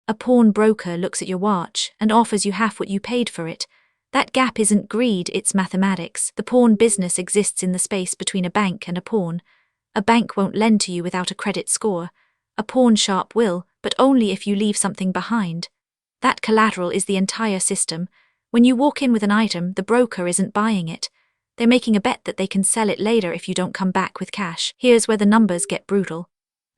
A pawnbroker looks at your watch and offers you half what you paid for it. That gap isn't greed, it's mathematics. The pawn business exists in the space between a bank and a pawn. A bank won't lend to you without a credit score. A pawn shop will, but only if you leave something behind. That collateral is the entire system. When you walk in with an item, the broker isn't buying it. They're making a bet that they can sell it later if you don't come back with cash. Here's where the numbers get brutal.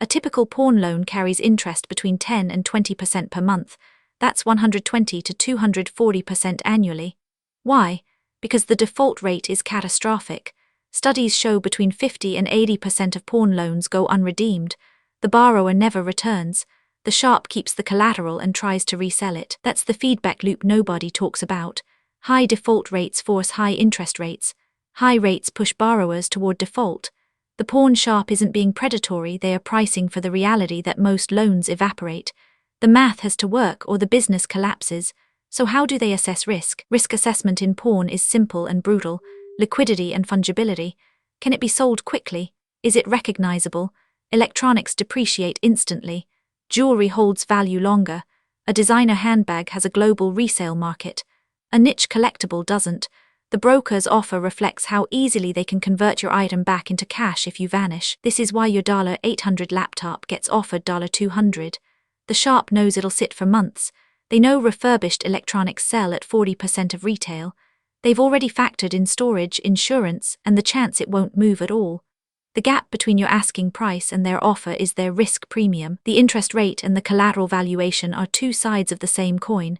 A typical pawn loan carries interest between 10 and 20% per month. That's 120 to 240% annually. Why? Because the default rate is catastrophic. Studies show between 50 and 80% of pawn loans go unredeemed. The borrower never returns. The shop keeps the collateral and tries to resell it. That's the feedback loop nobody talks about. High default rates force high interest rates. High rates push borrowers toward default. The pawn shop isn't being predatory, they are pricing for the reality that most loans evaporate. The math has to work or the business collapses. So how do they assess risk? Risk assessment in pawn is simple and brutal. Liquidity and fungibility. Can it be sold quickly? Is it recognizable? Electronics depreciate instantly. Jewelry holds value longer. A designer handbag has a global resale market. A niche collectible doesn't. The broker's offer reflects how easily they can convert your item back into cash if you vanish. This is why your $800 laptop gets offered $200. The shop knows it'll sit for months. They know refurbished electronics sell at 40% of retail. They've already factored in storage, insurance, and the chance it won't move at all. The gap between your asking price and their offer is their risk premium. The interest rate and the collateral valuation are two sides of the same coin.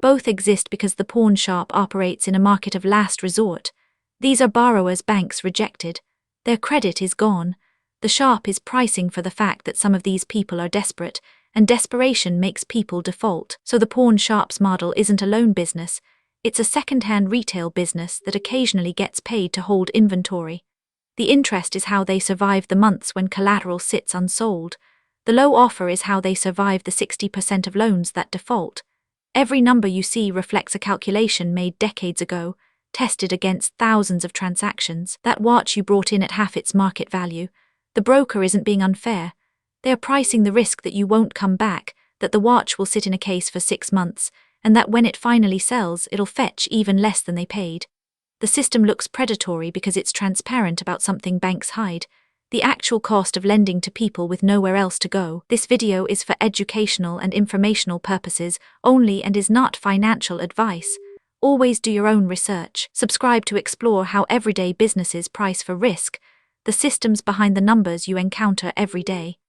Both exist because the pawn shop operates in a market of last resort. These are borrowers banks rejected. Their credit is gone. The shop is pricing for the fact that some of these people are desperate, and desperation makes people default. So the pawn shop's model isn't a loan business. It's a secondhand retail business that occasionally gets paid to hold inventory. The interest is how they survive the months when collateral sits unsold. The low offer is how they survive the 60% of loans that default. Every number you see reflects a calculation made decades ago, tested against thousands of transactions. That watch you brought in at half its market value. The broker isn't being unfair. They are pricing the risk that you won't come back, that the watch will sit in a case for 6 months, and that when it finally sells, it'll fetch even less than they paid. The system looks predatory because it's transparent about something banks hide. The actual cost of lending to people with nowhere else to go. This video is for educational and informational purposes only and is not financial advice. Always do your own research. Subscribe to explore how everyday businesses price for risk, the systems behind the numbers you encounter every day.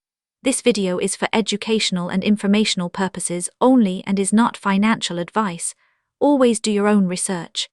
This video is for educational and informational purposes only and is not financial advice. Always do your own research.